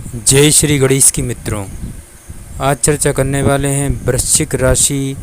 जय श्री गणेश की मित्रों। आज चर्चा करने वाले हैं वृश्चिक राशि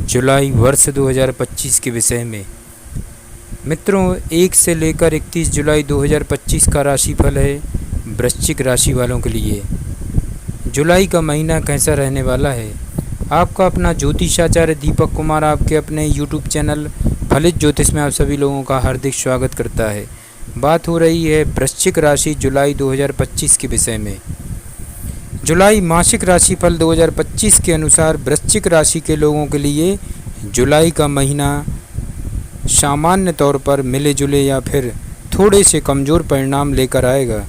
जुलाई वर्ष 2025 के विषय में। मित्रों, 1 से लेकर 31 जुलाई 2025 का राशिफल है वृश्चिक राशि वालों के लिए। जुलाई का महीना कैसा रहने वाला है, आपका अपना ज्योतिषाचार्य दीपक कुमार आपके अपने यूट्यूब चैनल फलित ज्योतिष में आप सभी लोगों का हार्दिक स्वागत करता है। बात हो रही है वृश्चिक राशि जुलाई 2025 के विषय में। जुलाई मासिक राशिफल 2025 के अनुसार वृश्चिक राशि के लोगों के लिए जुलाई का महीना सामान्य तौर पर मिले जुले या फिर थोड़े से कमज़ोर परिणाम लेकर आएगा।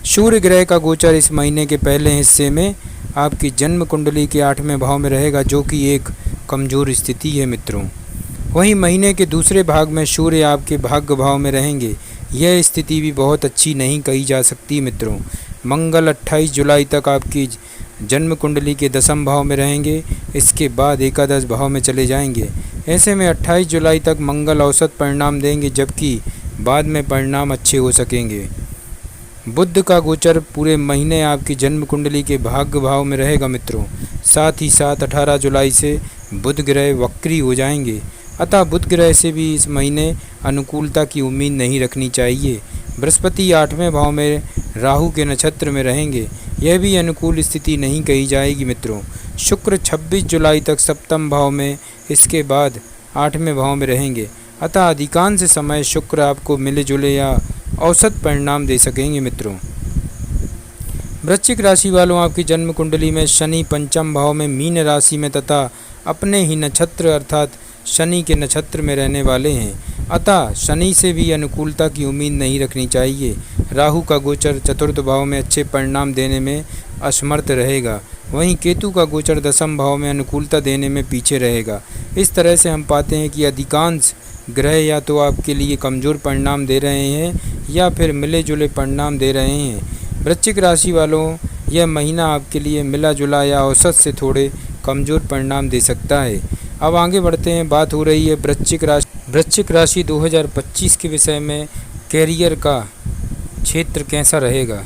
सूर्य ग्रह का गोचर इस महीने के पहले हिस्से में आपकी जन्म कुंडली के 8वें भाव में रहेगा, जो कि एक कमज़ोर स्थिति है मित्रों। वहीं महीने के दूसरे भाग में सूर्य आपके भाग्य भाव में रहेंगे। यह स्थिति भी बहुत अच्छी नहीं कही जा सकती मित्रों। मंगल 28 जुलाई तक आपकी जन्म कुंडली के 10वें भाव में रहेंगे, इसके बाद एकादश भाव में चले जाएंगे। ऐसे में 28 जुलाई तक मंगल औसत परिणाम देंगे, जबकि बाद में परिणाम अच्छे हो सकेंगे। बुध का गोचर पूरे महीने आपकी जन्म कुंडली के भाग्य भाव में रहेगा मित्रों। साथ ही साथ 18 जुलाई से बुध ग्रह वक्री हो जाएंगे, अतः बुध ग्रह से भी इस महीने अनुकूलता की उम्मीद नहीं रखनी चाहिए। बृहस्पति 8वें भाव में राहु के नक्षत्र में रहेंगे, यह भी अनुकूल स्थिति नहीं कही जाएगी मित्रों। शुक्र 26 जुलाई तक सप्तम भाव में, इसके बाद 8वें भाव में रहेंगे, अतः अधिकांश समय शुक्र आपको मिले जुले या औसत परिणाम दे सकेंगे मित्रों। वृश्चिक राशि वालों, आपकी जन्म कुंडली में शनि 5म भाव में मीन राशि में तथा अपने ही नक्षत्र अर्थात शनि के नक्षत्र में रहने वाले हैं, अतः शनि से भी अनुकूलता की उम्मीद नहीं रखनी चाहिए। राहु का गोचर चतुर्थ भाव में अच्छे परिणाम देने में असमर्थ रहेगा। वहीं केतु का गोचर 10म भाव में अनुकूलता देने में पीछे रहेगा। इस तरह से हम पाते हैं कि अधिकांश ग्रह या तो आपके लिए कमज़ोर परिणाम दे रहे हैं या फिर मिले जुले परिणाम दे रहे हैं। वृश्चिक राशि वालों, यह महीना आपके लिए मिला जुला या औसत से थोड़े कमज़ोर परिणाम दे सकता है। अब आगे बढ़ते हैं। बात हो रही है वृश्चिक राशि 2025 के विषय में। कैरियर का क्षेत्र कैसा रहेगा।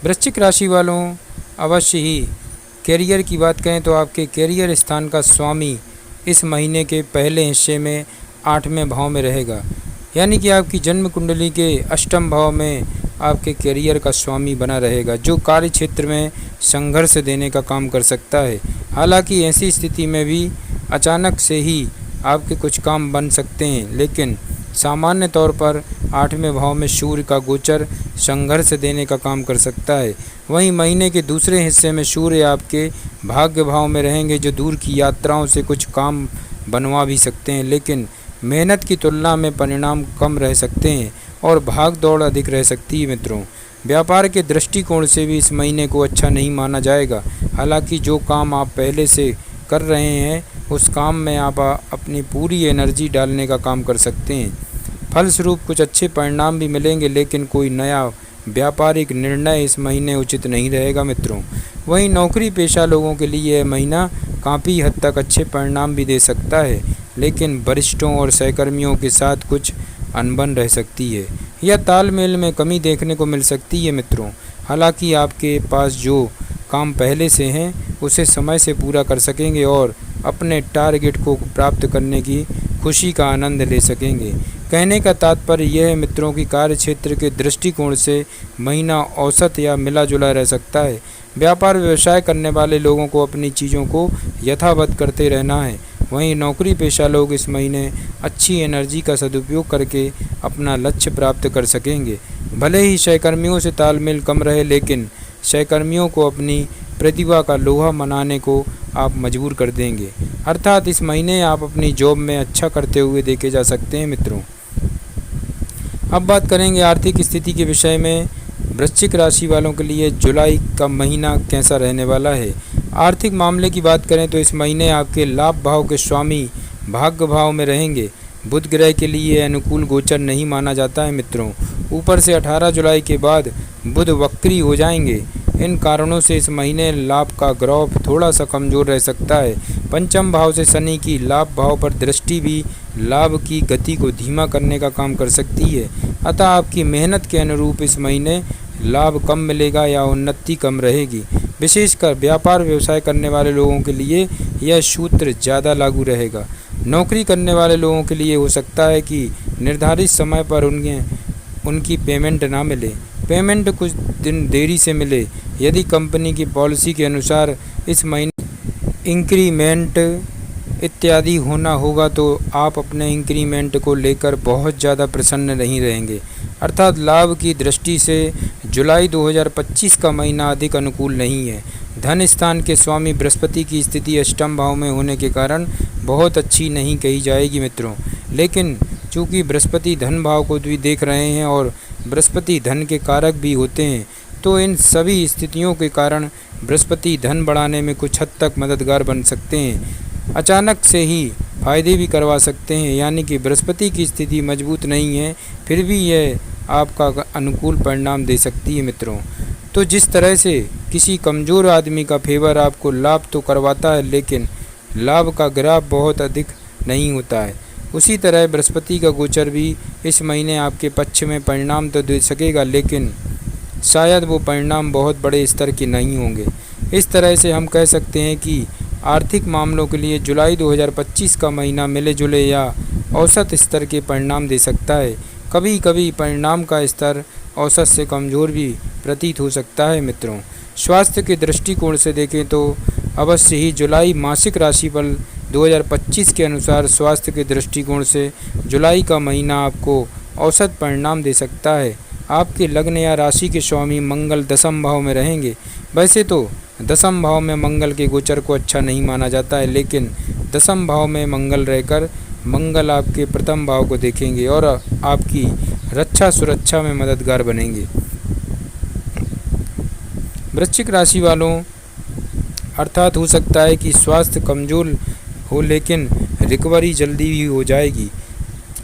वृश्चिक राशि वालों, अवश्य ही कैरियर की बात करें तो आपके कैरियर स्थान का स्वामी इस महीने के पहले हिस्से में 8वें भाव में रहेगा, यानी कि आपकी जन्म कुंडली के 8म भाव में आपके कैरियर का स्वामी बना रहेगा, जो कार्य क्षेत्र में संघर्ष देने का काम कर सकता है। हालांकि ऐसी स्थिति में भी अचानक से ही आपके कुछ काम बन सकते हैं, लेकिन सामान्य तौर पर 8वें भाव में सूर्य का गोचर संघर्ष देने का काम कर सकता है। वहीं महीने के दूसरे हिस्से में सूर्य आपके भाग्य भाव में रहेंगे, जो दूर की यात्राओं से कुछ काम बनवा भी सकते हैं, लेकिन मेहनत की तुलना में परिणाम कम रह सकते हैं और भाग दौड़ अधिक रह सकती है मित्रों। व्यापार के दृष्टिकोण से भी इस महीने को अच्छा नहीं माना जाएगा। हालांकि जो काम आप पहले से कर रहे हैं उस काम में आप अपनी पूरी एनर्जी डालने का काम कर सकते हैं। फलस्वरूप कुछ अच्छे परिणाम भी मिलेंगे, लेकिन कोई नया व्यापारिक निर्णय इस महीने उचित नहीं रहेगा मित्रों। वहीं नौकरी पेशा लोगों के लिए यह महीना काफ़ी हद तक अच्छे परिणाम भी दे सकता है, लेकिन वरिष्ठों और सहकर्मियों के साथ कुछ अनबन रह सकती है या तालमेल में कमी देखने को मिल सकती है मित्रों। हालांकि आपके पास जो काम पहले से हैं उसे समय से पूरा कर सकेंगे और अपने टारगेट को प्राप्त करने की खुशी का आनंद ले सकेंगे। कहने का तात्पर्य यह है मित्रों कि कार्य क्षेत्र के दृष्टिकोण से महीना औसत या मिला जुला रह सकता है। व्यापार व्यवसाय करने वाले लोगों को अपनी चीज़ों को यथावत करते रहना है। वहीं नौकरी पेशा लोग इस महीने अच्छी एनर्जी का सदुपयोग करके अपना लक्ष्य प्राप्त कर सकेंगे। भले ही सहकर्मियों से तालमेल कम रहे, लेकिन सहकर्मियों को अपनी प्रतिभा का लोहा मनाने को आप मजबूर कर देंगे, अर्थात इस महीने आप अपनी जॉब में अच्छा करते हुए देखे जा सकते हैं मित्रों। अब बात करेंगे आर्थिक स्थिति के विषय में। वृश्चिक राशि वालों के लिए जुलाई का महीना कैसा रहने वाला है। आर्थिक मामले की बात करें तो इस महीने आपके लाभ भाव के स्वामी भाग्य भाव में रहेंगे। बुध ग्रह के लिए अनुकूल गोचर नहीं माना जाता है मित्रों। ऊपर से 18 जुलाई के बाद बुध वक्री हो जाएंगे। इन कारणों से इस महीने लाभ का ग्राफ थोड़ा सा कमज़ोर रह सकता है। 5म भाव से शनि की लाभ भाव पर दृष्टि भी लाभ की गति को धीमा करने का काम कर सकती है, अतः आपकी मेहनत के अनुरूप इस महीने लाभ कम मिलेगा या उन्नति कम रहेगी। विशेषकर व्यापार व्यवसाय करने वाले लोगों के लिए यह सूत्र ज़्यादा लागू रहेगा। नौकरी करने वाले लोगों के लिए हो सकता है कि निर्धारित समय पर उनकी पेमेंट ना मिले, पेमेंट कुछ दिन देरी से मिले। यदि कंपनी की पॉलिसी के अनुसार इस महीने इंक्रीमेंट इत्यादि होना होगा तो आप अपने इंक्रीमेंट को लेकर बहुत ज़्यादा प्रसन्न नहीं रहेंगे। अर्थात लाभ की दृष्टि से जुलाई 2025 का महीना अधिक अनुकूल नहीं है। धन स्थान के स्वामी बृहस्पति की स्थिति अष्टम भाव में होने के कारण बहुत अच्छी नहीं कही जाएगी मित्रों। लेकिन चूँकि बृहस्पति धन भाव को भी देख रहे हैं और बृहस्पति धन के कारक भी होते हैं, तो इन सभी स्थितियों के कारण बृहस्पति धन बढ़ाने में कुछ हद तक मददगार बन सकते हैं। अचानक से ही फायदे भी करवा सकते हैं। यानी कि बृहस्पति की स्थिति मजबूत नहीं है, फिर भी यह आपका अनुकूल परिणाम दे सकती है मित्रों। तो जिस तरह से किसी कमज़ोर आदमी का फेवर आपको लाभ तो करवाता है, लेकिन लाभ का ग्राफ बहुत अधिक नहीं होता है, उसी तरह बृहस्पति का गोचर भी इस महीने आपके पक्ष में परिणाम तो दे सकेगा, लेकिन शायद वो परिणाम बहुत बड़े स्तर के नहीं होंगे। इस तरह से हम कह सकते हैं कि आर्थिक मामलों के लिए जुलाई 2025 का महीना मिले जुले या औसत स्तर के परिणाम दे सकता है। कभी कभी परिणाम का स्तर औसत से कमज़ोर भी प्रतीत हो सकता है मित्रों। स्वास्थ्य के दृष्टिकोण से देखें तो अवश्य ही जुलाई मासिक राशिफल 2025 के अनुसार स्वास्थ्य के दृष्टिकोण से जुलाई का महीना आपको औसत परिणाम दे सकता है। आपके लग्न या राशि के स्वामी मंगल दशम भाव में रहेंगे। वैसे तो दशम भाव में मंगल के गोचर को अच्छा नहीं माना जाता है, लेकिन दशम भाव में मंगल रहकर मंगल आपके प्रथम भाव को देखेंगे और आपकी रक्षा सुरक्षा में मददगार बनेंगे। वृश्चिक राशि वालों, अर्थात हो सकता है कि स्वास्थ्य कमज़ोर हो लेकिन रिकवरी जल्दी भी हो जाएगी।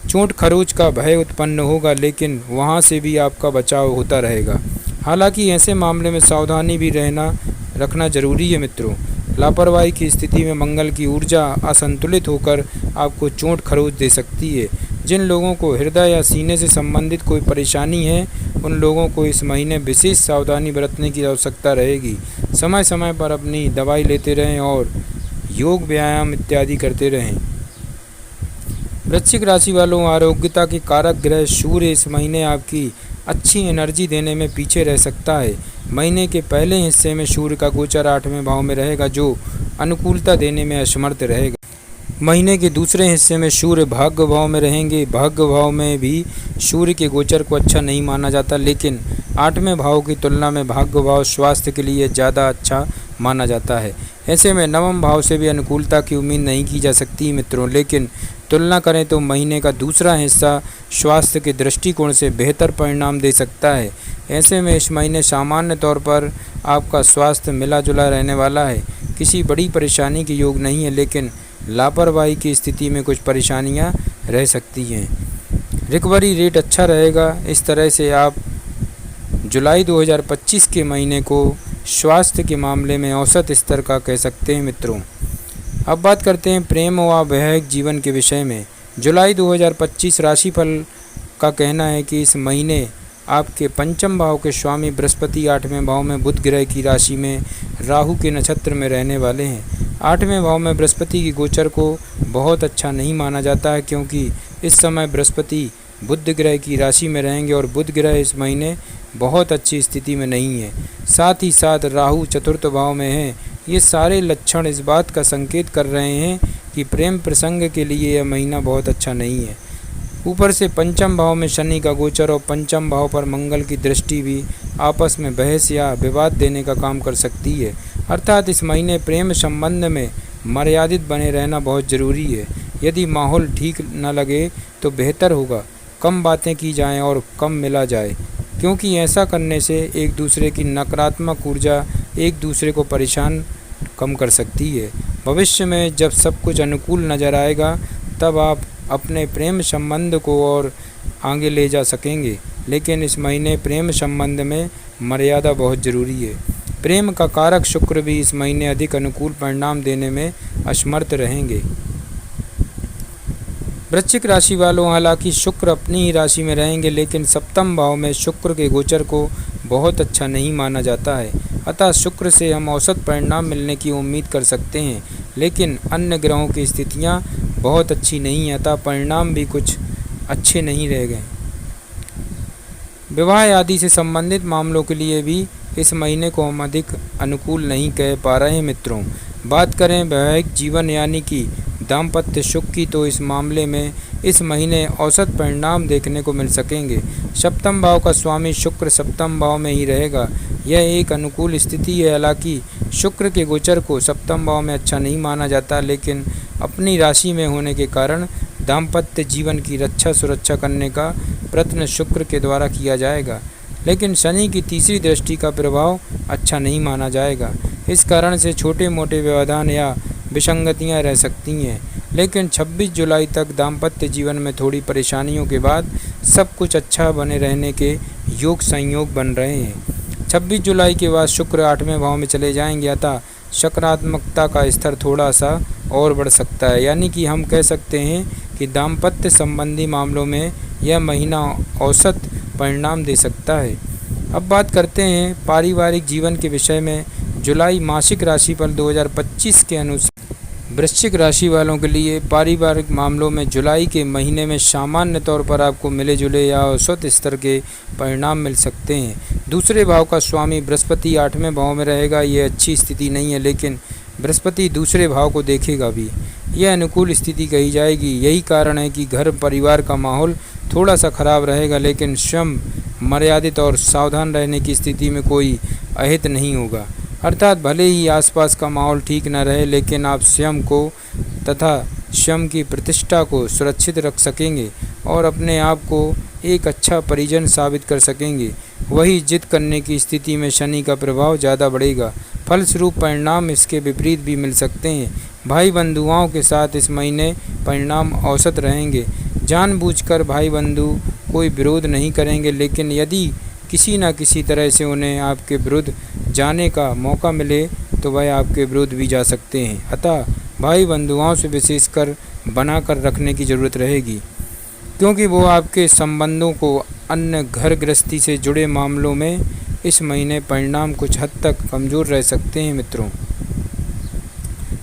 चोट खरोच का भय उत्पन्न होगा, लेकिन वहां से भी आपका बचाव होता रहेगा। हालांकि ऐसे मामले में सावधानी भी रखना जरूरी है मित्रों। लापरवाही की स्थिति में मंगल की ऊर्जा असंतुलित होकर आपको चोट खरोच दे सकती है। जिन लोगों को हृदय या सीने से संबंधित कोई परेशानी है, उन लोगों को इस महीने विशेष सावधानी बरतने की आवश्यकता रहेगी। समय समय पर अपनी दवाई लेते रहें और योग व्यायाम इत्यादि करते रहें। वृश्चिक राशि वालों, आरोग्यता के कारक ग्रह सूर्य इस महीने आपकी अच्छी एनर्जी देने में पीछे रह सकता है। महीने के पहले हिस्से में सूर्य का गोचर 8वें भाव में रहेगा, जो अनुकूलता देने में असमर्थ रहेगा। महीने के दूसरे हिस्से में सूर्य भाग्य भाव में रहेंगे। भाग्य भाव में भी सूर्य के गोचर को अच्छा नहीं माना जाता, लेकिन 8वें भाव की तुलना में भाग्य भाव स्वास्थ्य के लिए ज़्यादा अच्छा माना जाता है। ऐसे में नवम भाव से भी अनुकूलता की उम्मीद नहीं की जा सकती मित्रों, लेकिन तुलना करें तो महीने का दूसरा हिस्सा स्वास्थ्य के दृष्टिकोण से बेहतर परिणाम दे सकता है। ऐसे में इस महीने सामान्य तौर पर आपका स्वास्थ्य मिला जुला रहने वाला है। किसी बड़ी परेशानी के योग नहीं है, लेकिन लापरवाही की स्थिति में कुछ परेशानियां रह सकती हैं। रिकवरी रेट अच्छा रहेगा। इस तरह से आप जुलाई 2025 के महीने को स्वास्थ्य के मामले में औसत स्तर का कह सकते हैं मित्रों। अब बात करते हैं प्रेम व वैवाहिक जीवन के विषय में। जुलाई 2025 राशिफल का कहना है कि इस महीने आपके पंचम भाव के स्वामी बृहस्पति 8वें भाव में बुध ग्रह की राशि में राहु के नक्षत्र में रहने वाले हैं। 8वें भाव में बृहस्पति की गोचर को बहुत अच्छा नहीं माना जाता है, क्योंकि इस समय बृहस्पति बुध ग्रह की राशि में रहेंगे और बुध ग्रह इस महीने बहुत अच्छी स्थिति में नहीं है। साथ ही साथ राहु चतुर्थ भाव में है। ये सारे लक्षण इस बात का संकेत कर रहे हैं कि प्रेम प्रसंग के लिए यह महीना बहुत अच्छा नहीं है। ऊपर से पंचम भाव में शनि का गोचर और पंचम भाव पर मंगल की दृष्टि भी आपस में बहस या विवाद देने का काम कर सकती है। अर्थात इस महीने प्रेम संबंध में मर्यादित बने रहना बहुत ज़रूरी है। यदि माहौल ठीक न लगे तो बेहतर होगा कम बातें की जाएं और कम मिला जाए, क्योंकि ऐसा करने से एक दूसरे की नकारात्मक ऊर्जा एक दूसरे को परेशान कम कर सकती है। भविष्य में जब सब कुछ अनुकूल नज़र आएगा, तब आप अपने प्रेम संबंध को और आगे ले जा सकेंगे, लेकिन इस महीने प्रेम संबंध में मर्यादा बहुत ज़रूरी है। प्रेम का कारक शुक्र भी इस महीने अधिक अनुकूल परिणाम देने में असमर्थ रहेंगे। वृश्चिक राशि वालों, हालांकि शुक्र अपनी ही राशि में रहेंगे, लेकिन सप्तम भाव में शुक्र के गोचर को बहुत अच्छा नहीं माना जाता है। अतः शुक्र से हम औसत परिणाम मिलने की उम्मीद कर सकते हैं, लेकिन अन्य ग्रहों की स्थितियाँ बहुत अच्छी नहीं हैं, अतः परिणाम भी कुछ अच्छे नहीं रह गए। विवाह आदि से संबंधित मामलों के लिए भी इस महीने को हम अधिक अनुकूल नहीं कह पा रहे हैं मित्रों। बात करें वैवाहिक जीवन यानी कि दाम्पत्य सुख की, तो इस मामले में इस महीने औसत परिणाम देखने को मिल सकेंगे। सप्तम भाव का स्वामी शुक्र सप्तम भाव में ही रहेगा। यह एक अनुकूल स्थिति है। हालांकि शुक्र के गोचर को सप्तम भाव में अच्छा नहीं माना जाता, लेकिन अपनी राशि में होने के कारण दाम्पत्य जीवन की रक्षा सुरक्षा करने का प्रयत्न शुक्र के द्वारा किया जाएगा। लेकिन शनि की तीसरी दृष्टि का प्रभाव अच्छा नहीं माना जाएगा। इस कारण से छोटे मोटे व्यवधान या विसंगतियां रह सकती हैं, लेकिन 26 जुलाई तक दाम्पत्य जीवन में थोड़ी परेशानियों के बाद सब कुछ अच्छा बने रहने के योग संयोग बन रहे हैं। 26 जुलाई के बाद शुक्र 8वें भाव में चले जाएंगे, अतः सकारात्मकता का स्तर थोड़ा सा और बढ़ सकता है। यानी कि हम कह सकते हैं कि दाम्पत्य संबंधी मामलों में यह महीना औसत परिणाम दे सकता है। अब बात करते हैं पारिवारिक जीवन के विषय में। जुलाई मासिक राशिफल 2025 के अनुसार वृश्चिक राशि वालों के लिए पारिवारिक मामलों में जुलाई के महीने में सामान्य तौर पर आपको मिले जुले या औसत स्तर के परिणाम मिल सकते हैं। दूसरे भाव का स्वामी बृहस्पति 8वें भाव में रहेगा। ये अच्छी स्थिति नहीं है, लेकिन बृहस्पति दूसरे भाव को देखेगा भी। यह अनुकूल स्थिति कही जाएगी। यही कारण है कि घर परिवार का माहौल थोड़ा सा खराब रहेगा, लेकिन स्वयं मर्यादित और सावधान रहने की स्थिति में कोई अहित नहीं होगा। अर्थात भले ही आसपास का माहौल ठीक न रहे, लेकिन आप स्वयं को तथा स्वयं की प्रतिष्ठा को सुरक्षित रख सकेंगे और अपने आप को एक अच्छा परिजन साबित कर सकेंगे। वही जिद करने की स्थिति में शनि का प्रभाव ज़्यादा बढ़ेगा। फलस्वरूप परिणाम इसके विपरीत भी मिल सकते हैं। भाई बंधुओं के साथ इस महीने परिणाम औसत रहेंगे। जानबूझकर भाई बंधु कोई विरोध नहीं करेंगे, लेकिन यदि किसी न किसी तरह से उन्हें आपके विरुद्ध जाने का मौका मिले तो वह आपके विरुद्ध भी जा सकते हैं। अतः भाई बंधुओं से विशेषकर बना कर रखने की ज़रूरत रहेगी, क्योंकि वो आपके संबंधों को अन्य घर गृहस्थी से जुड़े मामलों में इस महीने परिणाम कुछ हद तक कमज़ोर रह सकते हैं मित्रों।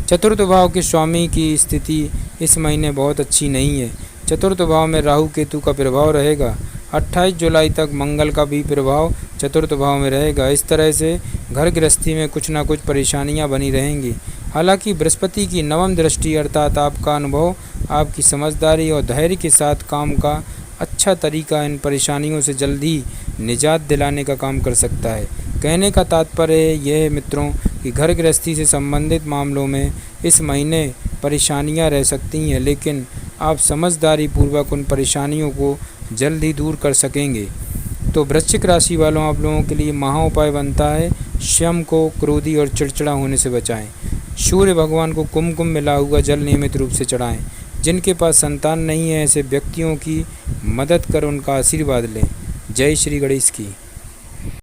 चतुर्थ भाव के स्वामी की स्थिति इस महीने बहुत अच्छी नहीं है। चतुर्थ भाव में राहु केतु का प्रभाव रहेगा। 28 जुलाई तक मंगल का भी प्रभाव चतुर्थ भाव में रहेगा। इस तरह से घर गृहस्थी में कुछ ना कुछ परेशानियां बनी रहेंगी। हालांकि बृहस्पति की नवम दृष्टि अर्थात आपका अनुभव, आपकी समझदारी और धैर्य के साथ काम का अच्छा तरीका इन परेशानियों से जल्दी निजात दिलाने का काम कर सकता है। कहने का तात्पर्य यह है मित्रों कि घर गृहस्थी से संबंधित मामलों में इस महीने परेशानियां रह सकती हैं, लेकिन आप समझदारी पूर्वक उन परेशानियों को जल्द ही दूर कर सकेंगे। तो वृश्चिक राशि वालों आप लोगों के लिए महाउपाय बनता है, स्वयं को क्रोधी और चिड़चिड़ा होने से बचाएं। सूर्य भगवान को कुमकुम मिला हुआ जल नियमित रूप से चढ़ाएं। जिनके पास संतान नहीं है, ऐसे व्यक्तियों की मदद कर उनका आशीर्वाद लें। जय श्री गणेश की।